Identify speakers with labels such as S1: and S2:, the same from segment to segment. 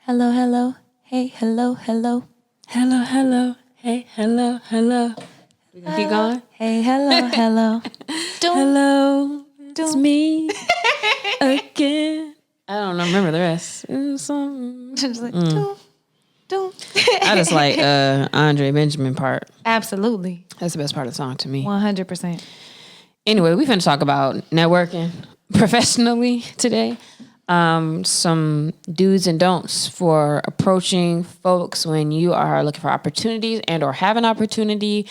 S1: Hello, hello. Hey, hello, hello.
S2: Hello, hello. Hey, hello, hello. We gonna keep going?
S1: Hey, hello, hello.
S2: Hello, it's me again. I don't remember the rest.
S1: Just like, doom.
S2: I just like Andre Benjamin part.
S1: Absolutely.
S2: That's the best part of the song to me.
S1: 100%.
S2: Anyway, we finna talk about networking professionally today. Some do's and don'ts for approaching folks when you are looking for opportunities and or have an opportunity.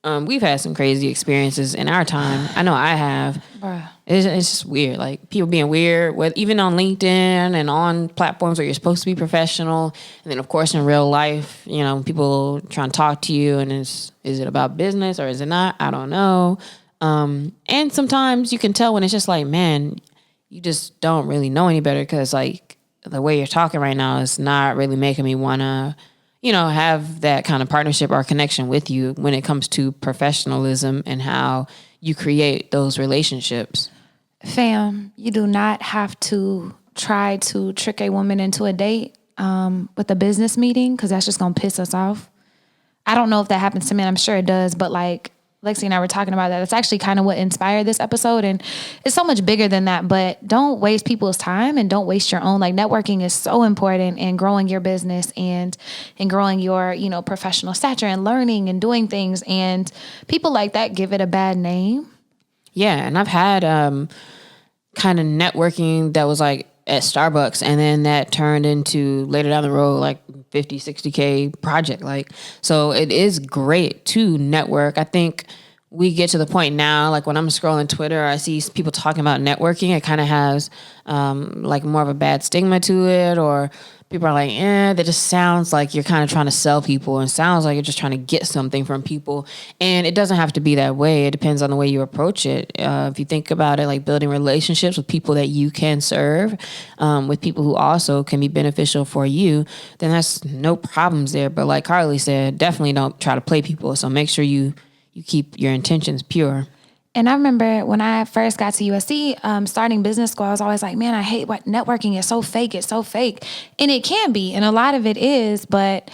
S2: We've had some crazy experiences in our time. I know I have.
S1: Bruh.
S2: It's just weird. Like people being weird, even on LinkedIn and on platforms where you're supposed to be professional. And then of course in real life, you know, people trying to talk to you and is it about business or is it not? I don't know. And sometimes you can tell when it's just like, man, you just don't really know any better because like the way you're talking right now is not really making me want to, you know, have that kind of partnership or connection with you when it comes to professionalism and how you create those relationships.
S1: Fam, you do not have to try to trick a woman into a date with a business meeting because that's just going to piss us off. I don't know if that happens to men. I'm sure it does. But like Lexi and I were talking about that. It's actually kind of what inspired this episode. And it's so much bigger than that. But don't waste people's time and don't waste your own. Like networking is so important in growing your business and growing your, you know, professional stature and learning and doing things. And people like that give it a bad name.
S2: Yeah. And I've had kind of networking that was like at Starbucks and then that turned into later down the road like 50, 60K project. Like, so it is great to network. I think we get to the point now, like when I'm scrolling Twitter, I see people talking about networking. It kind of has like more of a bad stigma to it, or people are like, that just sounds like you're kind of trying to sell people and sounds like you're just trying to get something from people. And it doesn't have to be that way. It depends on the way you approach it. If you think about it, like building relationships with people that you can serve, with people who also can be beneficial for you, then that's no problems there. But like Carlie said, definitely don't try to play people. So make sure you keep your intentions pure.
S1: And I remember when I first got to USC, starting business school, I was always like, man, I hate what networking is so fake. It's so fake. And it can be. And a lot of it is, but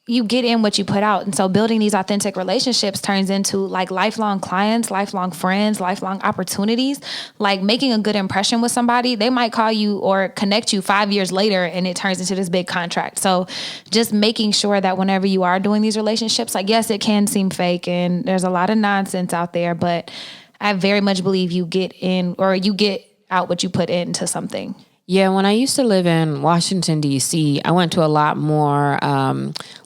S1: you get in what you put out. And so building these authentic relationships turns into like lifelong clients, lifelong friends, lifelong opportunities, like making a good impression with somebody. They might call you or connect you 5 years later and it turns into this big contract. So just making sure that whenever you are doing these relationships, like, yes, it can seem fake and there's a lot of nonsense out there, but I very much believe you get in or you get out what you put into something.
S2: Yeah, when I used to live in Washington, D.C., I went to a lot more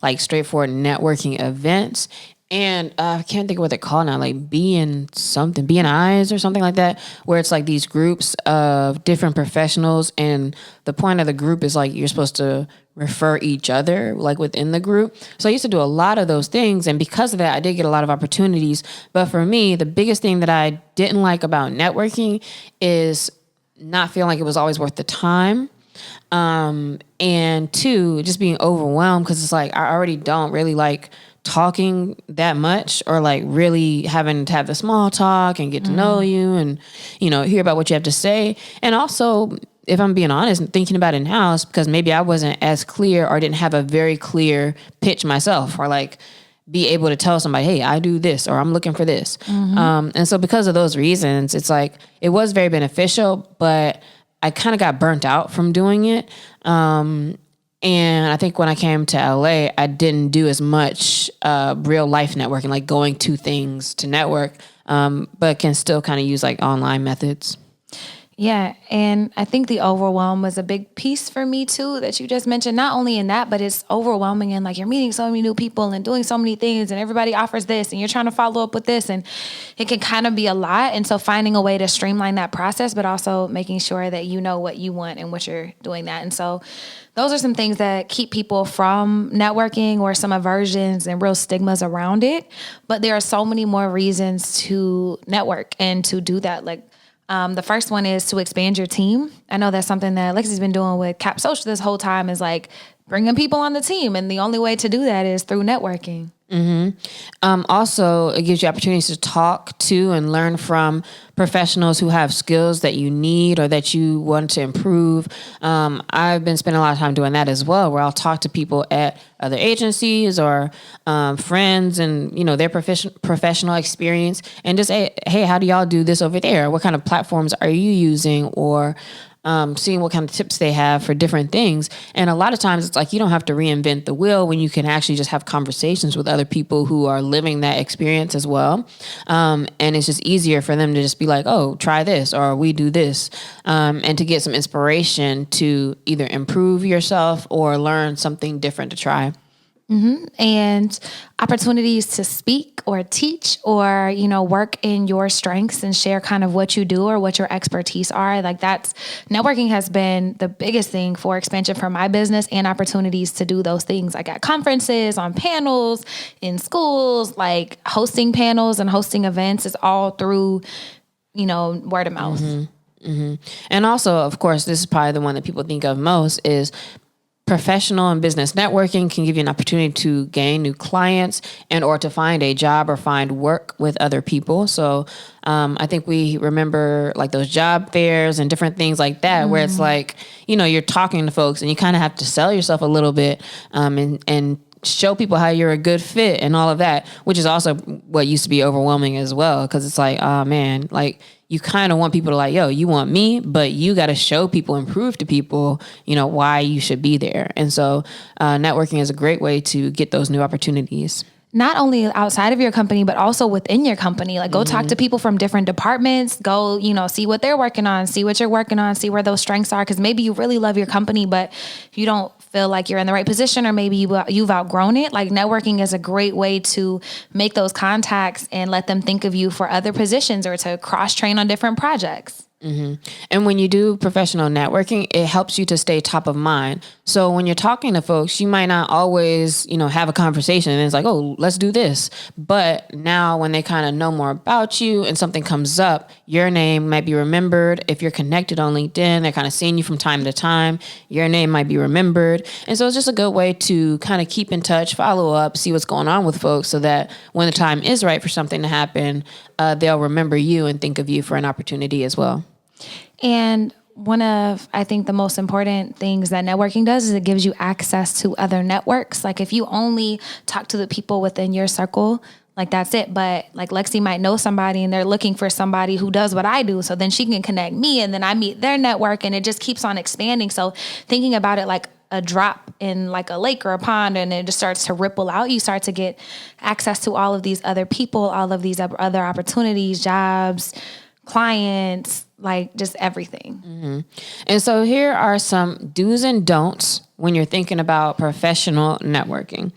S2: like straightforward networking events. And I can't think of what they're called now, like BNIs or something like that, where it's like these groups of different professionals. And the point of the group is like you're supposed to refer each other like within the group. So I used to do a lot of those things. And because of that, I did get a lot of opportunities. But for me, the biggest thing that I didn't like about networking is not feeling like it was always worth the time. And two, just being overwhelmed because it's like I already don't really like talking that much or like really having to have the small talk and get to know you and, you know, hear about what you have to say. And also, if I'm being honest, thinking about it now, it's because maybe I wasn't as clear or didn't have a very clear pitch myself or like be able to tell somebody, hey, I do this, or I'm looking for this. And so because of those reasons, it's like, it was very beneficial, but I kind of got burnt out from doing it. And I think when I came to LA, I didn't do as much real life networking, like going to things to network, but can still kind of use like online methods.
S1: Yeah, and I think the overwhelm was a big piece for me too that you just mentioned. Not only in that, but it's overwhelming and like you're meeting so many new people and doing so many things and everybody offers this and you're trying to follow up with this and it can kind of be a lot. And so finding a way to streamline that process, but also making sure that you know what you want and what you're doing that. And so those are some things that keep people from networking or some aversions and real stigmas around it. But there are so many more reasons to network and to do that. Like, the first one is to expand your team. I know that's something that Lexi's been doing with Cap Social this whole time is like bringing people on the team. And the only way to do that is through networking.
S2: Also, it gives you opportunities to talk to and learn from professionals who have skills that you need or that you want to improve. I've been spending a lot of time doing that as well, where I'll talk to people at other agencies or friends and, their professional experience and just say, hey, how do y'all do this over there? What kind of platforms are you using? Or seeing what kind of tips they have for different things. And a lot of times it's like you don't have to reinvent the wheel when you can actually just have conversations with other people who are living that experience as well. And it's just easier for them to just be like, oh, try this or we do this. And to get some inspiration to either improve yourself or learn something different to try.
S1: And opportunities to speak or teach or, work in your strengths and share kind of what you do or what your expertise are. Like networking has been the biggest thing for expansion for my business and opportunities to do those things. Like at conferences, on panels, in schools, like hosting panels and hosting events is all through, word of mouth.
S2: And also, of course, this is probably the one that people think of most is professional and business networking can give you an opportunity to gain new clients and or to find a job or find work with other people. So I think we remember like those job fairs and different things like that, where it's like, you're talking to folks and you kind of have to sell yourself a little bit and show people how you're a good fit and all of that, which is also what used to be overwhelming as well. Cause it's like, oh man, like you kind of want people to like, yo, you want me, but you got to show people and prove to people, why you should be there. And so networking is a great way to get those new opportunities.
S1: Not only outside of your company, but also within your company. Like go talk to people from different departments, go, see what they're working on, see what you're working on, see where those strengths are. Cause maybe you really love your company, but you don't feel like you're in the right position or maybe you've outgrown it. Like networking is a great way to make those contacts and let them think of you for other positions or to cross train on different projects.
S2: And when you do professional networking, it helps you to stay top of mind. So when you're talking to folks, you might not always, have a conversation and it's like, oh, let's do this. But now when they kind of know more about you and something comes up, your name might be remembered. If you're connected on LinkedIn, they're kind of seeing you from time to time. Your name might be remembered. And so it's just a good way to kind of keep in touch, follow up, see what's going on with folks so that when the time is right for something to happen, they'll remember you and think of you for an opportunity as well.
S1: And one of, I think, the most important things that networking does is it gives you access to other networks. Like if you only talk to the people within your circle, like that's it. But like Lexi might know somebody and they're looking for somebody who does what I do. So then she can connect me and then I meet their network and it just keeps on expanding. So thinking about it like a drop in like a lake or a pond and it just starts to ripple out, you start to get access to all of these other people, all of these other opportunities, jobs, clients, like just everything.
S2: And so here are some do's and don'ts when you're thinking about professional networking.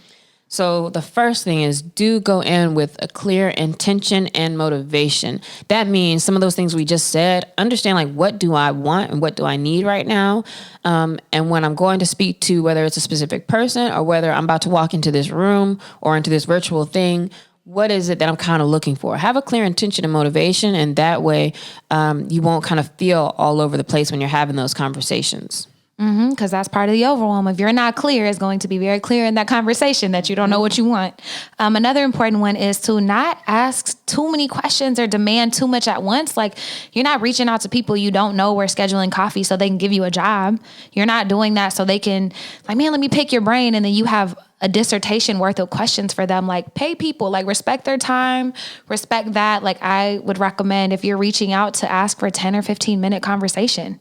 S2: So the first thing is do go in with a clear intention and motivation. That means some of those things we just said, understand like what do I want and what do I need right now? And when I'm going to speak to whether it's a specific person or whether I'm about to walk into this room or into this virtual thing, what is it that I'm kind of looking for? Have a clear intention and motivation. And that way you won't kind of feel all over the place when you're having those conversations.
S1: Because that's part of the overwhelm. If you're not clear, it's going to be very clear in that conversation that you don't know what you want. Another important one is to not ask too many questions or demand too much at once. Like you're not reaching out to people you don't know or scheduling coffee so they can give you a job. You're not doing that so they can like, man, let me pick your brain. And then you have a dissertation worth of questions for them. Like pay people, like respect their time, respect that. Like I would recommend if you're reaching out to ask for a 10 or 15-minute conversation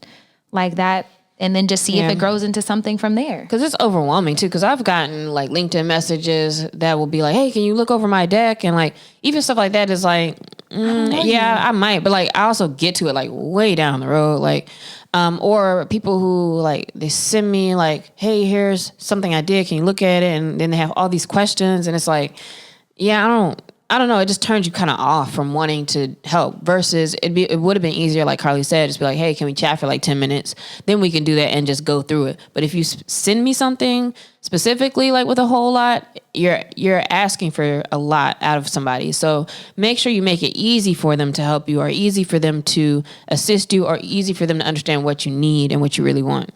S1: like that. And then just see if it grows into something from there.
S2: Because it's overwhelming too. Because I've gotten like LinkedIn messages that will be like, hey, can you look over my deck? And like even stuff like that is like, I might. But like I also get to it like way down the road. Like, or people who like, they send me like, hey, here's something I did. Can you look at it? And then they have all these questions. And it's like, I don't know. It just turns you kind of off from wanting to help versus it would have been easier. Like Carlie said, just be like, hey, can we chat for like 10 minutes? Then we can do that and just go through it. But if you send me something specifically, like with a whole lot, you're asking for a lot out of somebody. So make sure you make it easy for them to help you or easy for them to assist you or easy for them to understand what you need and what you really want.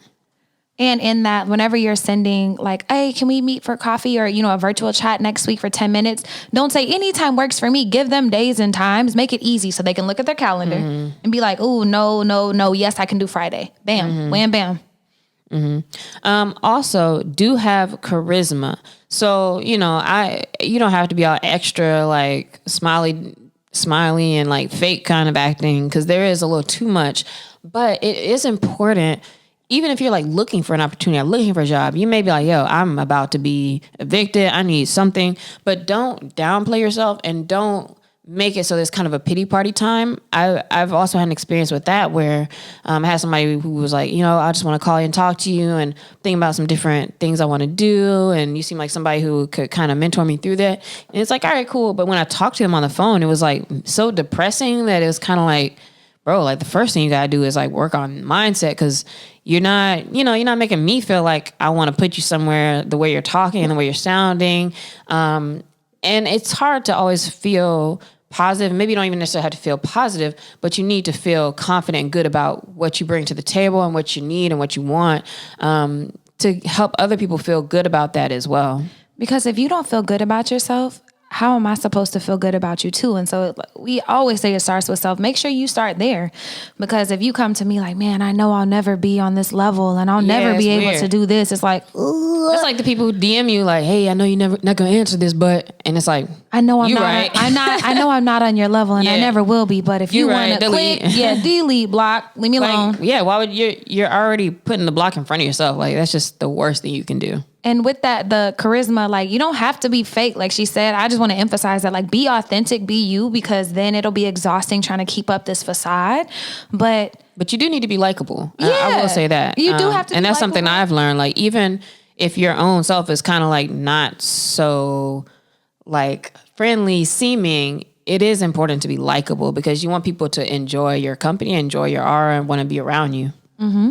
S1: And in that, whenever you're sending like, hey, can we meet for coffee or, a virtual chat next week for 10 minutes? Don't say anytime works for me. Give them days and times. Make it easy so they can look at their calendar and be like, oh, no. Yes, I can do Friday. Bam, wham, bam.
S2: Also, do have charisma. So, you don't have to be all extra like smiley and like fake kind of acting, because there is a little too much. But it is important. Even if you're like looking for an opportunity or looking for a job, you may be like, yo, I'm about to be evicted. I need something. But don't downplay yourself and don't make it so there's kind of a pity party time. I've also had an experience with that where I had somebody who was like, I just want to call you and talk to you and think about some different things I want to do. And you seem like somebody who could kind of mentor me through that. And it's like, all right, cool. But when I talked to him on the phone, it was like so depressing that it was kind of like, bro, like the first thing you gotta do is like work on mindset, because you're not making me feel like I want to put you somewhere the way you're talking and the way you're sounding. And it's hard to always feel positive. Maybe you don't even necessarily have to feel positive, but you need to feel confident and good about what you bring to the table and what you need and what you want, to help other people feel good about that as well.
S1: Because if you don't feel good about yourself, how am I supposed to feel good about you too? And so we always say it starts with self. Make sure you start there, because if you come to me like, man, I know I'll never be on this level and I'll never be able to do this. It's like, ugh.
S2: It's like the people who DM you like, hey, I know you're not going to answer this, but, and it's like,
S1: I know I'm
S2: you
S1: not,
S2: right.
S1: I know I'm not on your level and I never will be, but if you want to click, delete, block, leave me alone.
S2: Yeah. Why would you're already putting the block in front of yourself. Like, that's just the worst thing you can do.
S1: And with that, the charisma, like, you don't have to be fake. Like she said, I just want to emphasize that, like, be authentic, be you, because then it'll be exhausting trying to keep up this facade. But
S2: you do need to be likable.
S1: Yeah,
S2: I will say that.
S1: You do have to
S2: and
S1: be
S2: that's
S1: likable.
S2: something I've learned. Like, even if your own self is kind of like not so like friendly seeming, it is important to be likable, because you want people to enjoy your company, enjoy your aura, and want to be around you.
S1: Mm-hmm.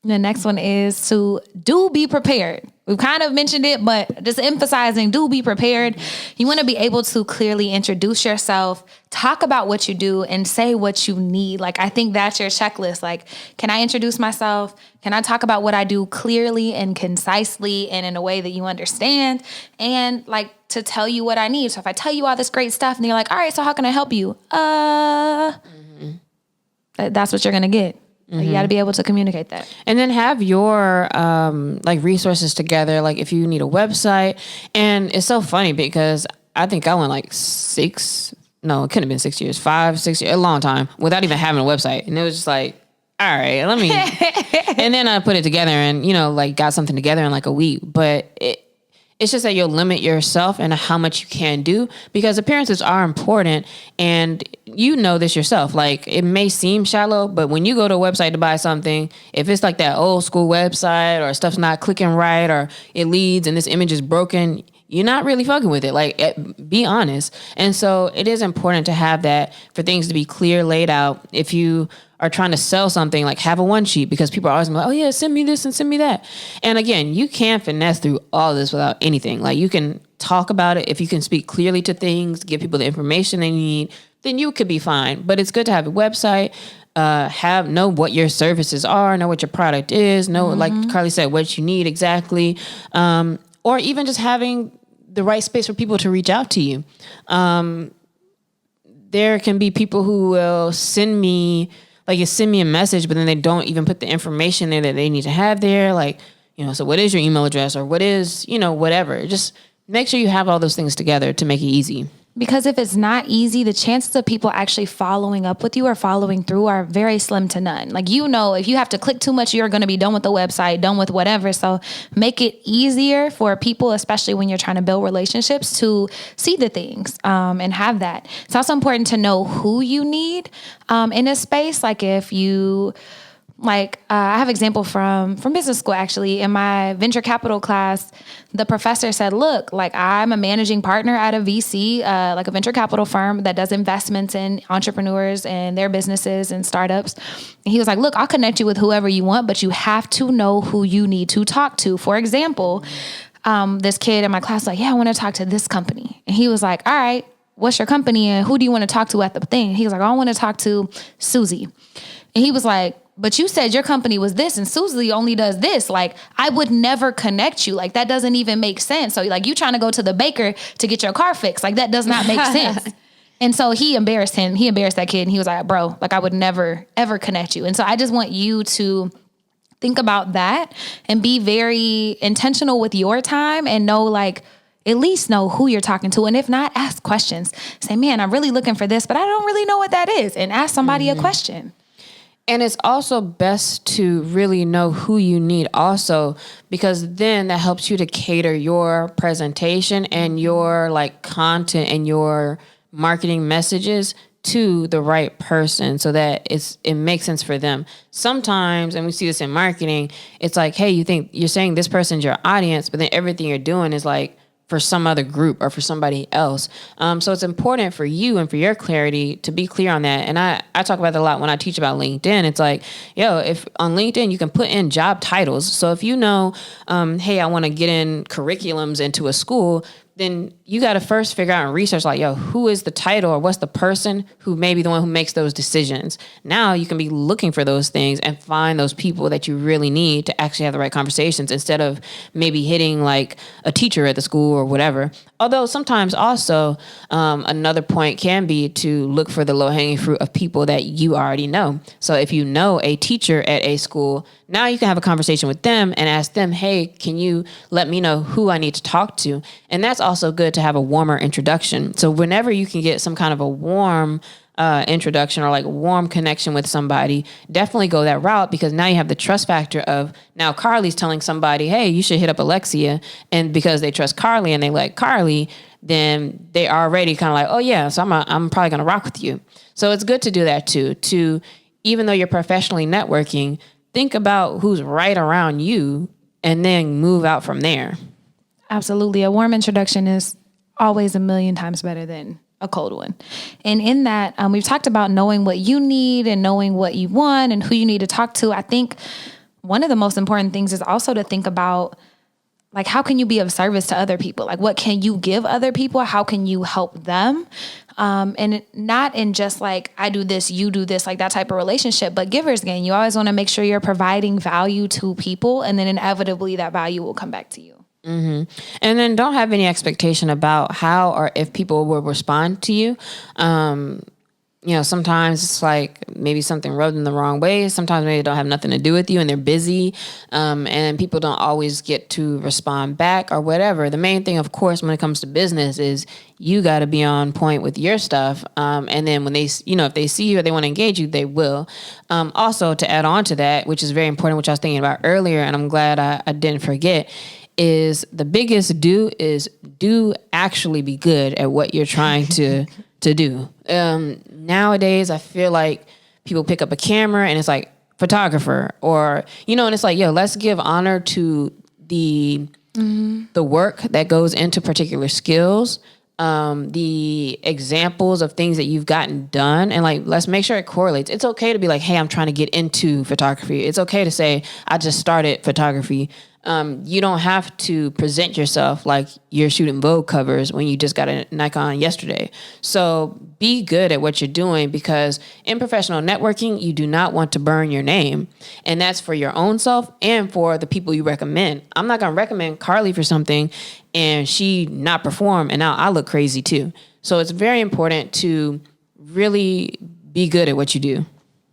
S1: The next one is to do be prepared. We've kind of mentioned it, but just emphasizing, do be prepared. You want to be able to clearly introduce yourself, talk about what you do, and say what you need. Like, I think that's your checklist. Like, can I introduce myself? Can I talk about what I do clearly and concisely and in a way that you understand? And like, to tell you what I need. So if I tell you all this great stuff and you're like, all right, so how can I help you? That's what you're going to get. Mm-hmm. You got to be able to communicate that.
S2: And then have your like resources together. Like, if you need a website. And it's so funny because I think I went like it couldn't have been 6 years, 5, 6 years, a long time without even having a website. And it was just like, all right, let me. And then I put it together and, like got something together in like a week. But it's just that you'll limit yourself and how much you can do, because appearances are important, and you know this yourself. Like, it may seem shallow, but when you go to a website to buy something, if it's like that old school website or stuff's not clicking right or it leads and this image is broken, you're not really fucking with it. Like, be honest. And so it is important to have that, for things to be clear, laid out. If you are trying to sell something, like, have a one sheet, because people are always like, oh yeah, send me this and send me that. And again, you can't finesse through all this without anything. Like, you can talk about it. If you can speak clearly to things, give people the information they need, then you could be fine. But it's good to have a website, know what your services are, know what your product is, know, like Carlie said, what you need exactly. Or even just having the right space for people to reach out to you. There can be people who will send me a message, but then they don't even put the information there that they need to have there. Like, so what is your email address, or what is, whatever. Just make sure you have all those things together to make it easy.
S1: Because if it's not easy, the chances of people actually following up with you or following through are very slim to none. Like, if you have to click too much, you're going to be done with the website, done with whatever. So make it easier for people, especially when you're trying to build relationships, to see the things and have that. It's also important to know who you need in a space. Like, if you... I have an example from business school, actually. In my venture capital class, the professor said, look, like, I'm a managing partner at a VC, like a venture capital firm that does investments in entrepreneurs and their businesses and startups. And he was like, look, I'll connect you with whoever you want, but you have to know who you need to talk to. For example, this kid in my class was like, yeah, I want to talk to this company. And he was like, all right, what's your company and who do you want to talk to at the thing? He was like, I want to talk to Susie. And he was like, but you said your company was this and Susie only does this. Like, I would never connect you. Like, that doesn't even make sense. So like, you trying to go to the baker to get your car fixed. Like, that does not make sense. And so he embarrassed him. He embarrassed that kid. And he was like, bro, like, I would never, ever connect you. And so I just want you to think about that and be very intentional with your time and know, like, at least know who you're talking to. And if not, ask questions. Say, man, I'm really looking for this, but I don't really know what that is. And ask somebody a question.
S2: And it's also best to really know who you need also, because then that helps you to cater your presentation and your like content and your marketing messages to the right person so that it makes sense for them. Sometimes, and we see this in marketing, it's like, hey, you're saying this person's your audience, but then everything you're doing is like for some other group or for somebody else. So it's important for you and for your clarity to be clear on that. And I talk about that a lot when I teach about LinkedIn. It's like, if on LinkedIn, you can put in job titles. So if you know, hey, I want to get in curriculums into a school, then you got to first figure out and research like, who is the title or what's the person who may be the one who makes those decisions. Now you can be looking for those things and find those people that you really need to actually have the right conversations instead of maybe hitting like a teacher at the school or whatever. Although sometimes also another point can be to look for the low-hanging fruit of people that you already know. So if you know a teacher at a school, now you can have a conversation with them and ask them, hey, can you let me know who I need to talk to? And that's also good to have a warmer introduction. So whenever you can get some kind of a warm introduction or like warm connection with somebody, definitely go that route, because now you have the trust factor of now Carlie's telling somebody, hey, you should hit up Alexia. And because they trust Carlie and they like Carlie, then they already kind of like, oh yeah, so I'm probably going to rock with you. So it's good to do that too, even though you're professionally networking, think about who's right around you and then move out from there.
S1: Absolutely. A warm introduction is always a million times better than a cold one. And in that, we've talked about knowing what you need and knowing what you want and who you need to talk to. I think one of the most important things is also to think about, like, how can you be of service to other people? Like, what can you give other people? How can you help them? And not in just like, I do this, you do this, like that type of relationship, but giver's gain. You always want to make sure you're providing value to people, and then inevitably that value will come back to you.
S2: Mm-hmm. And then don't have any expectation about how or if people will respond to you. Sometimes it's like maybe something rubbed in the wrong way. Sometimes maybe they don't have nothing to do with you and they're busy. And people don't always get to respond back or whatever. The main thing, of course, when it comes to business is you got to be on point with your stuff. And then when they, if they see you or they want to engage you, they will. Also, to add on to that, which is very important, which I was thinking about earlier, and I'm glad I didn't forget, is the biggest do actually be good at what you're trying to do. Nowadays, I feel like people pick up a camera and it's like photographer or, and it's like, let's give honor to the work that goes into particular skills, the examples of things that you've gotten done, and like, let's make sure it correlates. It's okay to be like, hey, I'm trying to get into photography. It's okay to say, I just started photography. You don't have to present yourself like you're shooting Vogue covers when you just got a Nikon yesterday. So be good at what you're doing, because in professional networking, you do not want to burn your name. And that's for your own self and for the people you recommend. I'm not going to recommend Carlie for something and she not perform, and now I look crazy too. So it's very important to really be good at what you do.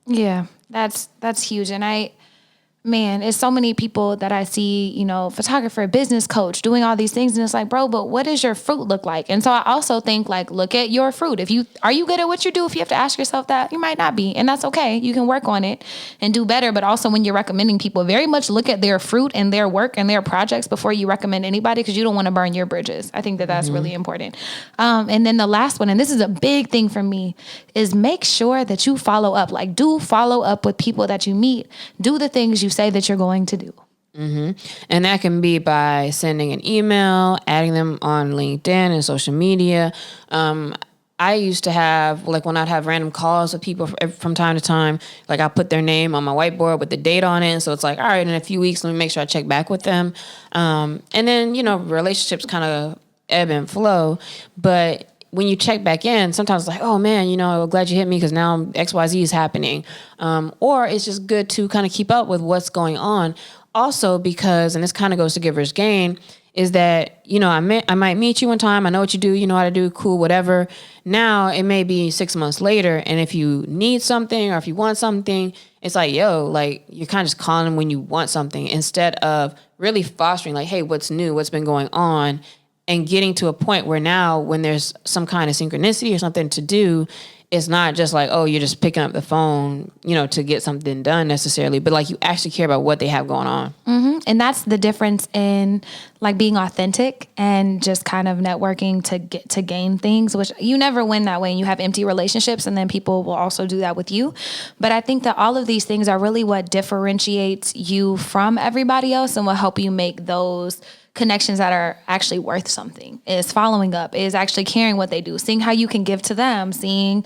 S1: Yeah, that's huge. And it's so many people that I see, photographer, business coach, doing all these things. And it's like, bro, but what does your fruit look like? And so I also think, like, look at your fruit. Are you good at what you do? If you have to ask yourself that, you might not be. And that's okay. You can work on it and do better. But also when you're recommending people, very much look at their fruit and their work and their projects before you recommend anybody, because you don't want to burn your bridges. I think that's really important. And then the last one, and this is a big thing for me, is make sure that you follow up. Like, do follow up with people that you meet. Do the things you say that you're going to do.
S2: Mm-hmm. And that can be by sending an email, adding them on LinkedIn and social media. I used to have, like, when I'd have random calls with people from time to time, like, I put their name on my whiteboard with the date on it. So it's like, all right, in a few weeks, let me make sure I check back with them. And then, relationships kind of ebb and flow. But when you check back in, sometimes it's like, oh man, I'm glad you hit me because now XYZ is happening. Or it's just good to kind of keep up with what's going on. Also because, and this kind of goes to giver's gain, is that, I might meet you one time. I know what you do. You know how to do, cool, whatever. Now it may be 6 months later. And if you need something or if you want something, it's like, like you're kind of just calling when you want something instead of really fostering like, hey, what's new? What's been going on? And getting to a point where now when there's some kind of synchronicity or something to do, it's not just like, oh, you're just picking up the phone, to get something done necessarily, but like you actually care about what they have going on.
S1: Mm-hmm. And that's the difference in like being authentic and just kind of networking to gain things, which you never win that way. And you have empty relationships and then people will also do that with you. But I think that all of these things are really what differentiates you from everybody else and will help you make those connections that are actually worth something, is following up, is actually caring what they do, seeing how you can give to them, seeing,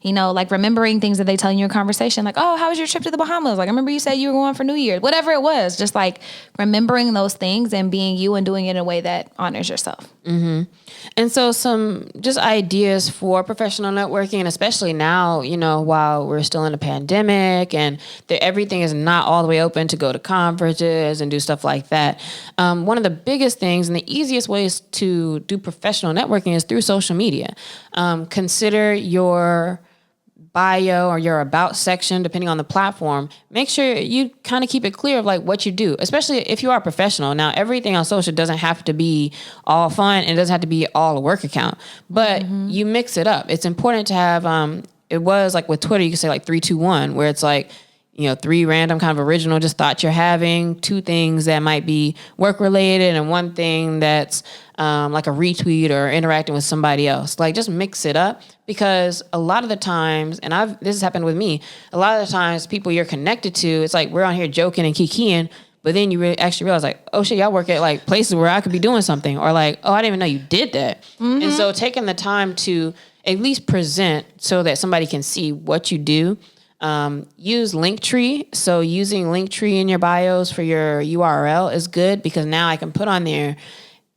S1: like remembering things that they tell you in your conversation, like, oh, how was your trip to the Bahamas? Like, I remember you said you were going for New Year's, whatever it was, just like remembering those things and being you and doing it in a way that honors yourself.
S2: Mm-hmm. And so some just ideas for professional networking, especially now, while we're still in a pandemic and everything is not all the way open to go to conferences and do stuff like that. One of the biggest things and the easiest ways to do professional networking is through social media. Consider your bio or your about section, depending on the platform. Make sure you kind of keep it clear of like what you do, especially if you are a professional. Now, everything on social doesn't have to be all fun and it doesn't have to be all a work account, but you mix it up. It's important to have, it was like with Twitter, you could say like 3, 2, 1, where it's like, 3 random kind of original just thoughts you're having, 2 things that might be work related, and 1 thing that's like a retweet or interacting with somebody else. Like just mix it up, because a lot of the times, and this has happened with me, a lot of the times people you're connected to, it's like we're on here joking and kikiing, but then you actually realize like, oh shit, y'all work at like places where I could be doing something, or like, oh, I didn't even know you did that. Mm-hmm. And so taking the time to at least present so that somebody can see what you do. Use Linktree. So using Linktree in your bios for your URL is good, because now I can put on there,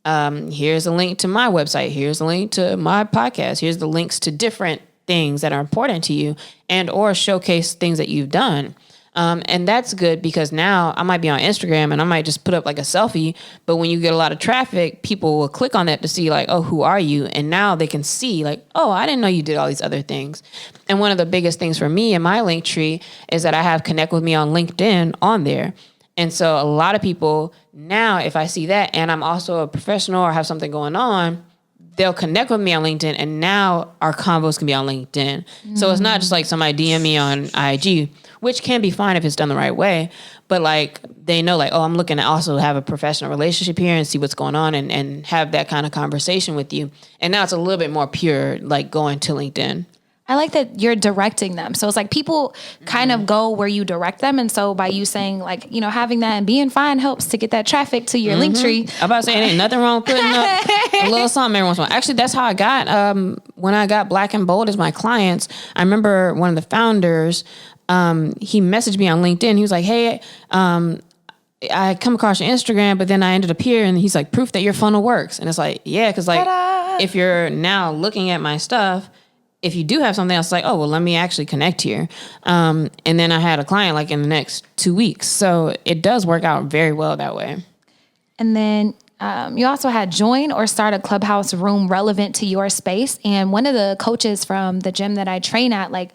S2: here's a link to my website, here's a link to my podcast, here's the links to different things that are important to you, and or showcase things that you've done. And that's good, because now I might be on Instagram and I might just put up like a selfie, but when you get a lot of traffic, people will click on that to see like, oh, who are you? And now they can see like, oh, I didn't know you did all these other things. And one of the biggest things for me in my Linktree is that I have Connect With Me on LinkedIn on there. And so a lot of people now, if I see that and I'm also a professional or have something going on, they'll connect with me on LinkedIn, and now our combos can be on LinkedIn. So it's not just like somebody DM me on IG, which can be fine if it's done the right way. But like they know like, oh, I'm looking to also have a professional relationship here and see what's going on and have that kind of conversation with you. And now it's a little bit more pure, like going to LinkedIn.
S1: I like that you're directing them. So it's like people kind of go where you direct them. And so by you saying like, having that and being fine helps to get that traffic to your Linktree.
S2: I'm about to say, ain't nothing wrong putting up a little something every once in a while. Actually, that's how I got, when I got Black and Bold as my clients, I remember one of the founders, he messaged me on LinkedIn. He was like, hey, I come across your Instagram, but then I ended up here, and he's like, proof that your funnel works. And it's like, yeah, because like, ta-da! If you're now looking at my stuff, if you do have something else, like, oh, well, let me actually connect here. And then I had a client like in the next 2 weeks. So it does work out very well that way.
S1: And then you also had join or start a Clubhouse room relevant to your space. And one of the coaches from the gym that I train at, like,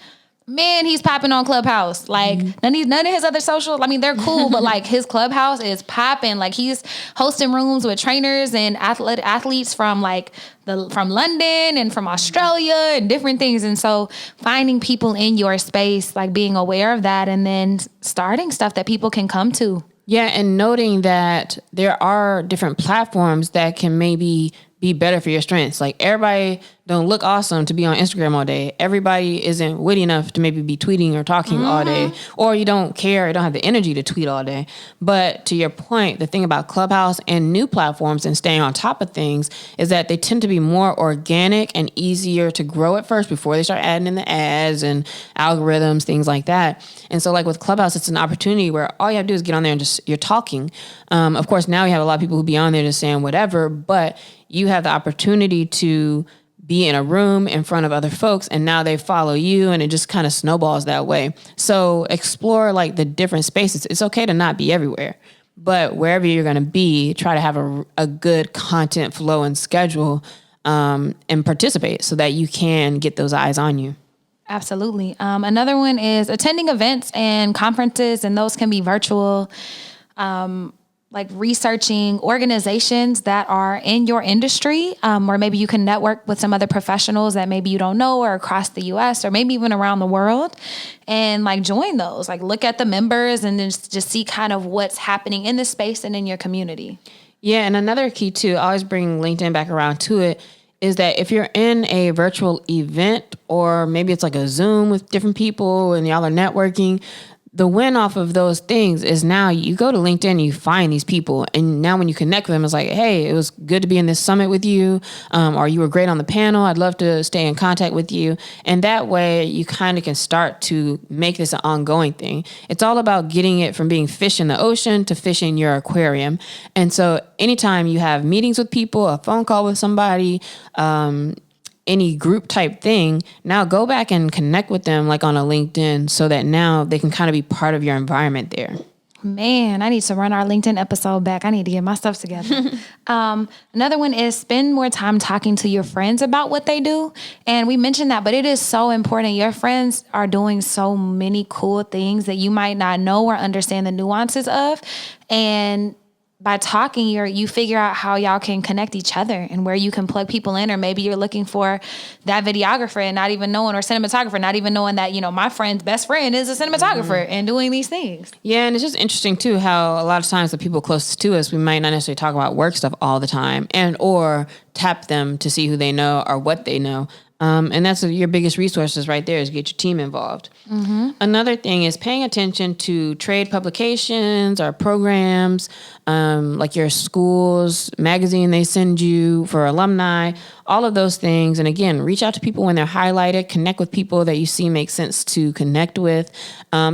S1: man, he's popping on Clubhouse. Like none of his other socials. I mean, they're cool, but like his Clubhouse is popping. Like he's hosting rooms with trainers and athletes from like from London and from Australia and different things. And so finding people in your space, like being aware of that, and then starting stuff that people can come to.
S2: Yeah, and noting that there are different platforms that can maybe be better for your strengths. Like everybody don't look awesome to be on Instagram all day. Everybody isn't witty enough to maybe be tweeting or talking all day, or you don't care or don't have the energy to tweet all day. But to your point, the thing about Clubhouse and new platforms and staying on top of things is that they tend to be more organic and easier to grow at first before they start adding in the ads and algorithms, things like that. And so like with Clubhouse, it's an opportunity where all you have to do is get on there and just, you're talking. Of course, now you have a lot of people who be on there just saying whatever, but you have the opportunity to be in a room in front of other folks, and now they follow you, and it just kind of snowballs that way. So explore like the different spaces. It's okay to not be everywhere, but wherever you're going to be, try to have a good content flow and schedule, and participate so that you can get those eyes on you.
S1: Absolutely. Another one is attending events and conferences, and those can be virtual. Like researching organizations that are in your industry, or maybe you can network with some other professionals that maybe you don't know, or across the US, or maybe even around the world, and like join those, like look at the members and then just see kind of what's happening in the space and in your community.
S2: Yeah. And another key too, I always bring LinkedIn back around to it, is that if you're in a virtual event, or maybe it's like a Zoom with different people and y'all are networking, the win off of those things is now you go to LinkedIn, you find these people, and now when you connect with them, it's like, hey, it was good to be in this summit with you, or you were great on the panel. I'd love to stay in contact with you. And that way you kind of can start to make this an ongoing thing. It's all about getting it from being fish in the ocean to fish in your aquarium. And so anytime you have meetings with people, a phone call with somebody, any group type thing, now go back and connect with them like on a LinkedIn, so that now they can kind of be part of your environment there.
S1: Man, I need to run our LinkedIn episode back. I need to get my stuff together. Another one is spend more time talking to your friends about what they do. And we mentioned that, but it is so important. Your friends are doing so many cool things that you might not know or understand the nuances of. And by talking, you figure out how y'all can connect each other and where you can plug people in, or maybe you're looking for that videographer and not even knowing, or cinematographer, not even knowing that, my friend's best friend is a cinematographer and doing these things.
S2: Yeah. And it's just interesting too, how a lot of times the people closest to us, we might not necessarily talk about work stuff all the time, and, or tap them to see who they know or what they know. And that's your biggest resources right there, is get your team involved. Mm-hmm. Another thing is paying attention to trade publications or programs, like your school's magazine they send you for alumni, all of those things. And again, reach out to people when they're highlighted, connect with people that you see make sense to connect with.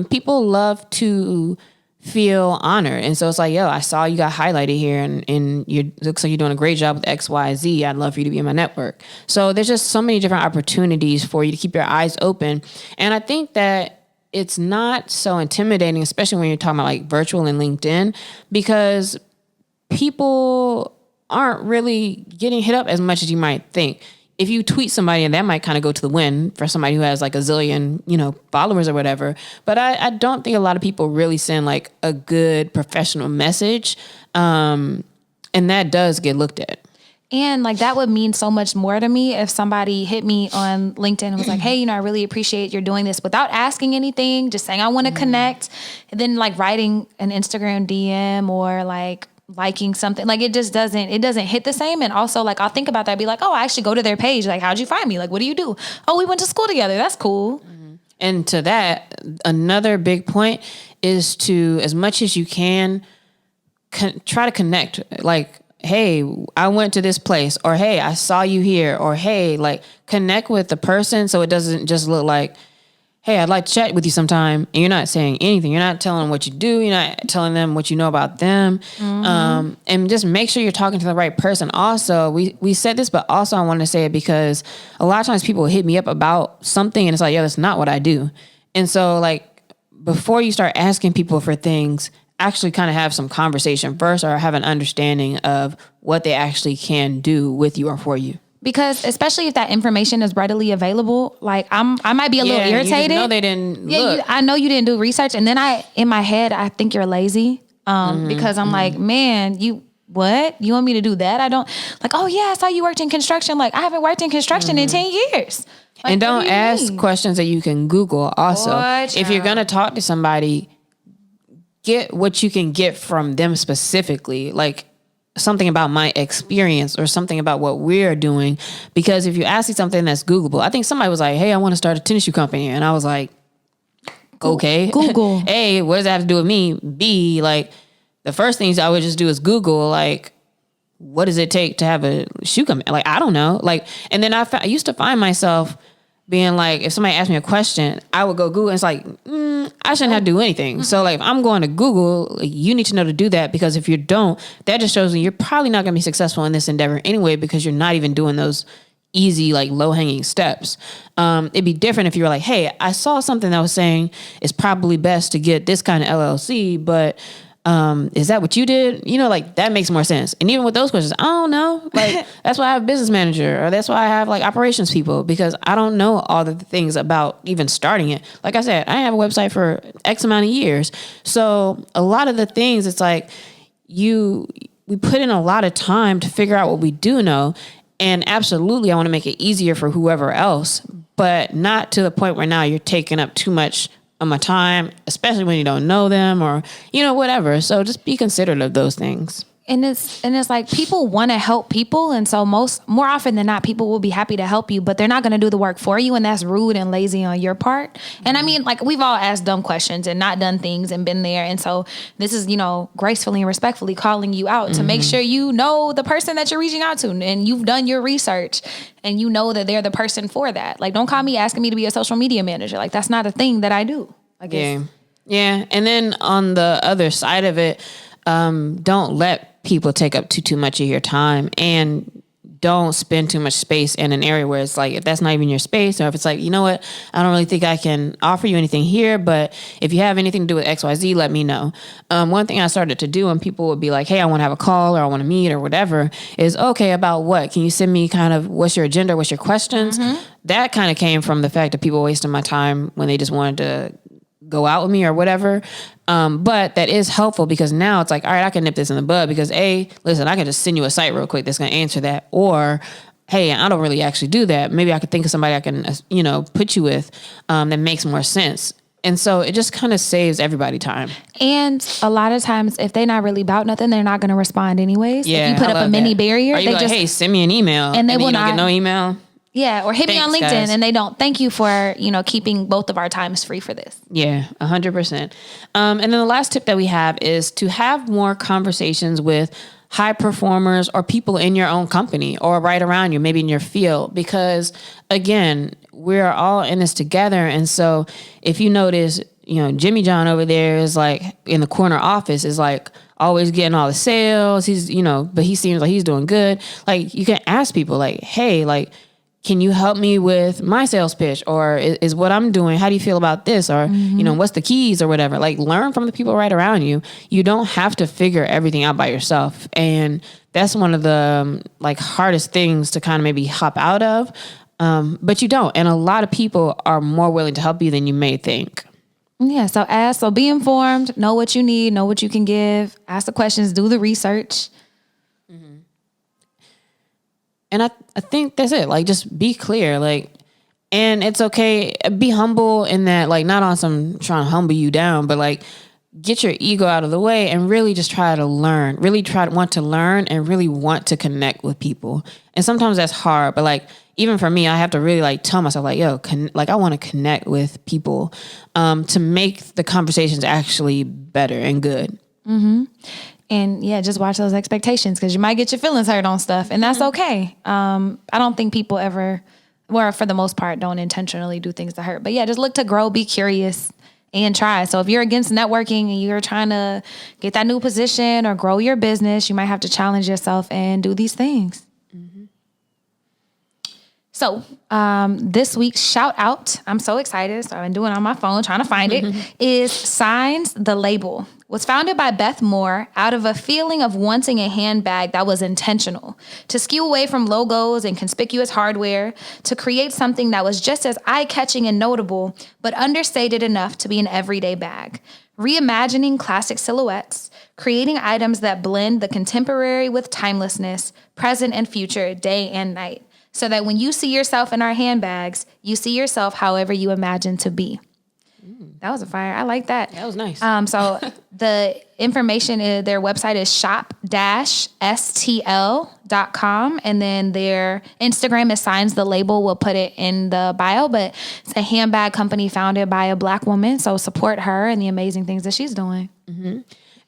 S2: People love to feel honored. And so it's like, yo, I saw you got highlighted here, and it looks like you're doing a great job with XYZ. I'd love for you to be in my network. So there's just so many different opportunities for you to keep your eyes open. And I think that it's not so intimidating, especially when you're talking about like virtual and LinkedIn, because people aren't really getting hit up as much as you might think. If you tweet somebody, and that might kind of go to the win for somebody who has like a zillion, followers or whatever. But I don't think a lot of people really send like a good professional message. And that does get looked at.
S1: And like that would mean so much more to me if somebody hit me on LinkedIn and was like, hey, I really appreciate you're doing this, without asking anything, just saying I want to connect, and then like writing an Instagram DM or like liking something. Like it doesn't hit the same. And also like I'll think about that, I'd be like, oh, I actually go to their page, like how'd you find me, like what do you do? Oh, we went to school together, that's cool. Mm-hmm.
S2: And to that, another big point is to, as much as you can, try to connect. Like, hey, I went to this place, or hey, I saw you here, or hey, like connect with the person, so it doesn't just look like, hey, I'd like to chat with you sometime, and you're not saying anything. You're not telling them what you do. You're not telling them what you know about them. Mm-hmm. And just make sure you're talking to the right person. Also, we said this, but also I want to say it because a lot of times people hit me up about something and it's like, yo, that's not what I do. And so like before you start asking people for things, actually kind of have some conversation first, or have an understanding of what they actually can do with you or for you.
S1: Because especially if that information is readily available, like I might be a little irritated.
S2: You know they didn't look.
S1: I know you didn't do research. And then in my head, I think you're lazy. Because I'm like, man, what? You want me to do that? I don't like, oh yeah, I saw you worked in construction. Like I haven't worked in construction in 10 years. Like,
S2: and don't ask questions that you can Google also. If you're going to talk to somebody, get what you can get from them specifically. Like, something about my experience or something about what we're doing. Because if you ask me something that's Googleable, I think somebody was like, hey, I want to start a tennis shoe company. And I was like, okay.
S1: Google.
S2: A, what does that have to do with me? B, like the first things I would just do is Google, like, what does it take to have a shoe company? Like, I don't know. Like, and then I used to find myself being like, if somebody asked me a question, I would go Google, and it's like, I shouldn't have to do anything. Mm-hmm. So like, if I'm going to Google, like, you need to know to do that, because if you don't, that just shows me you're probably not going to be successful in this endeavor anyway, because you're not even doing those easy, like low hanging steps. It'd be different if you were like, hey, I saw something that was saying it's probably best to get this kind of LLC, but is that what you did? You know, like that makes more sense. And even with those questions, I don't know. Like that's why I have a business manager, or that's why I have like operations people, because I don't know all the things about even starting it. Like I said, I have a website for X amount of years. So a lot of the things, it's like we put in a lot of time to figure out what we do know. And absolutely, I want to make it easier for whoever else, but not to the point where now you're taking up too much of my time, especially when you don't know them or, you know, whatever. So just be considerate of those things.
S1: And it's like people want to help people. And so more often than not, people will be happy to help you, but they're not going to do the work for you. And that's rude and lazy on your part. And I mean, like we've all asked dumb questions and not done things and been there. And so this is, you know, gracefully and respectfully calling you out to make sure you know the person that you're reaching out to and you've done your research and you know that they're the person for that. Like, don't call me asking me to be a social media manager. Like, that's not a thing that I do, I guess.
S2: Yeah. And then on the other side of it, don't let people take up too much of your time, and don't spend too much space in an area where it's like, if that's not even your space, or if it's like, you know what, I don't really think I can offer you anything here, but if you have anything to do with XYZ, let me know. One thing I started to do when people would be like, hey, I want to have a call or I want to meet or whatever, is okay, about what? Can you send me kind of what's your agenda, what's your questions? That kind of came from the fact that people wasting my time when they just wanted to go out with me or whatever. But that is helpful because now it's like, all right, I can nip this in the bud because listen, I can just send you a site real quick that's going to answer that. Or, hey, I don't really actually do that. Maybe I could think of somebody I can, put you with that makes more sense. And so it just kind of saves everybody time.
S1: And a lot of times, if they're not really about nothing, they're not going to respond anyways.
S2: Yeah,
S1: if you put up a mini barrier,
S2: or you
S1: they
S2: hey, send me an email.
S1: And they will
S2: not get no email.
S1: Yeah, or hit me on LinkedIn, guys. And they don't. Thank you for, keeping both of our times free for this.
S2: Yeah, 100%. And then the last tip that we have is to have more conversations with high performers or people in your own company or right around you, maybe in your field, because again, we're all in this together. And so if you notice, Jimmy John over there is like in the corner office is like always getting all the sales. He's, but he seems like he's doing good. Like you can ask people like, hey, like, can you help me with my sales pitch? Or is what I'm doing, how do you feel about this? Or, what's the keys or whatever? Like learn from the people right around you. You don't have to figure everything out by yourself. And that's one of the hardest things to kind of maybe hop out of. But you don't. And a lot of people are more willing to help you than you may think.
S1: Yeah. So be informed, know what you need, know what you can give, ask the questions, do the research.
S2: And I think that's it. Like, just be clear. And it's okay. Be humble in that, not on some trying to humble you down, but get your ego out of the way and really just try to learn. Really try to want to learn and really want to connect with people. And sometimes that's hard, but even for me, I have to really tell myself yo, I want to connect with people to make the conversations actually better and good.
S1: Mm-hmm. And yeah, just watch those expectations because you might get your feelings hurt on stuff, and that's okay. I don't think people ever, or for the most part, don't intentionally do things to hurt. But yeah, just look to grow, be curious, and try. So if you're against networking and you're trying to get that new position or grow your business, you might have to challenge yourself and do these things. Mm-hmm. So this week's shout out, I'm so excited. So I've been doing it on my phone, trying to find it, is Signs the Label. Was founded by Beth Moore out of a feeling of wanting a handbag that was intentional, to skew away from logos and conspicuous hardware, to create something that was just as eye-catching and notable, but understated enough to be an everyday bag. Reimagining classic silhouettes, creating items that blend the contemporary with timelessness, present and future, day and night, so that when you see yourself in our handbags, you see yourself however you imagine to be. That was a fire. I like that.
S2: That was nice.
S1: So the information, their website is shop-stl.com. And then their Instagram is Signs the Label. We'll put it in the bio, but it's a handbag company founded by a Black woman. So support her and the amazing things that she's doing.
S2: Mm-hmm.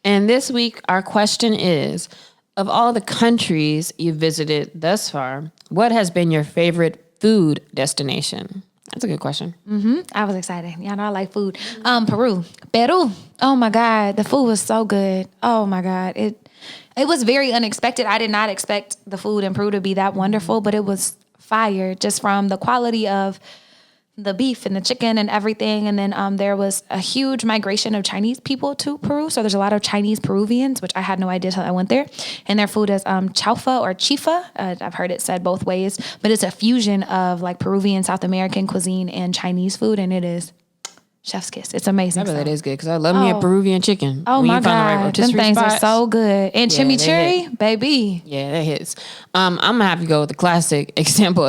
S2: And this week, our question is, of all the countries you've visited thus far, what has been your favorite food destination? That's a good question.
S1: Mm-hmm. I was excited. Yeah, I know I like food. Peru. Oh my God. The food was so good. Oh my God. It was very unexpected. I did not expect the food in Peru to be that wonderful, but it was fire just from the quality of the beef and the chicken and everything. And then there was a huge migration of Chinese people to Peru. So there's a lot of Chinese Peruvians, which I had no idea till I went there. And their food is chaufa or chifa. I've heard it said both ways, but it's a fusion of like Peruvian, South American cuisine and Chinese food. And it is chef's kiss. It's amazing.
S2: I bet that is good because I love me a Peruvian chicken.
S1: Oh my God. Them things are so good. And chimichurri, baby.
S2: Yeah, that hits. I'm going to have to go with the classic example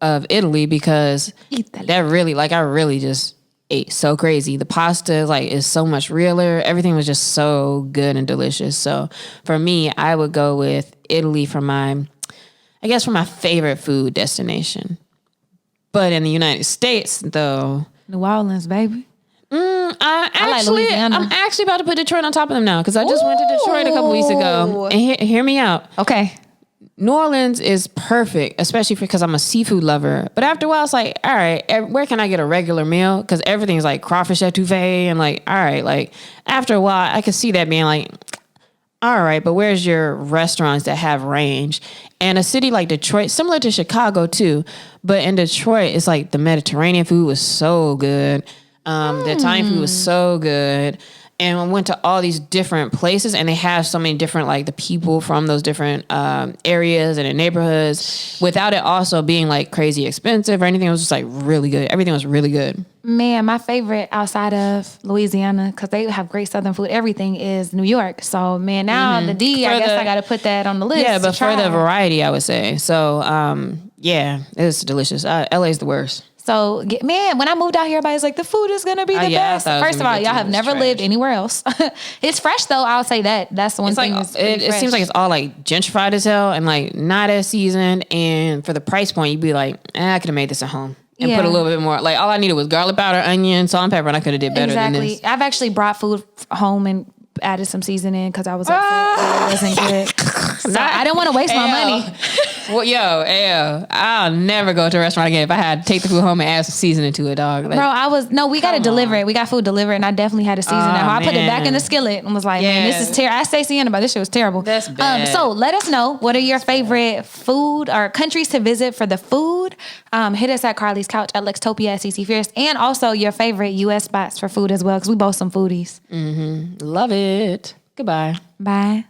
S2: of Italy because that really, like, I really just ate so crazy. The pasta, like, is so much realer. Everything was just so good and delicious. So for me, I would go with Italy for my favorite food destination. But in the United States, though,
S1: New Orleans, baby.
S2: I'm actually about to put Detroit on top of them now because I just went to Detroit a couple weeks ago. And hear me out.
S1: Okay.
S2: New Orleans is perfect, especially because I'm a seafood lover. But after a while, it's like, all right, where can I get a regular meal? Because everything's like crawfish etouffee and like, all right, like after a while, I could see that being like, all right, but where's your restaurants that have range? And a city like Detroit, similar to Chicago too, but in Detroit, it's like the Mediterranean food was so good. The Italian food was so good. And I went to all these different places and they have so many different, like the people from those different areas and the neighborhoods without it also being like crazy expensive or anything. It was just like really good. Everything was really good.
S1: Man, my favorite outside of Louisiana, because they have great Southern food, everything is New York. So, man, now the D, I guess I got to put that on the list.
S2: Yeah, but for the variety, I would say. So, yeah, it's delicious. LA's the worst.
S1: So, man, when I moved out here, everybody's like, the food is going to be the best. First of all, y'all have never lived anywhere else. It's fresh, though. I'll say that. That's the one thing.
S2: Like, it seems like it's all, like, gentrified as hell and, like, not as seasoned. And for the price point, you'd be like, I could have made this at home. And put a little bit more. Like, all I needed was garlic powder, onion, salt, and pepper, and I could have did better than this.
S1: I've actually brought food home and added some seasoning because I was upset that it wasn't good. So I didn't want to waste my money.
S2: Well, I'll never go to a restaurant again if I had to take the food home and add some seasoning to it, dog. Like,
S1: we got to deliver it. We got food delivered, and I definitely had to season it. I put it back in the skillet and was like, man, this is terrible. I say Sienna, but this shit was terrible.
S2: That's bad.
S1: So let us know, what are your favorite food or countries to visit for the food? Hit us at Carlie's Couch at Lextopia at CC Fierce, and also your favorite U.S. spots for food as well, because we both some foodies.
S2: Love it. Goodbye.
S1: Bye.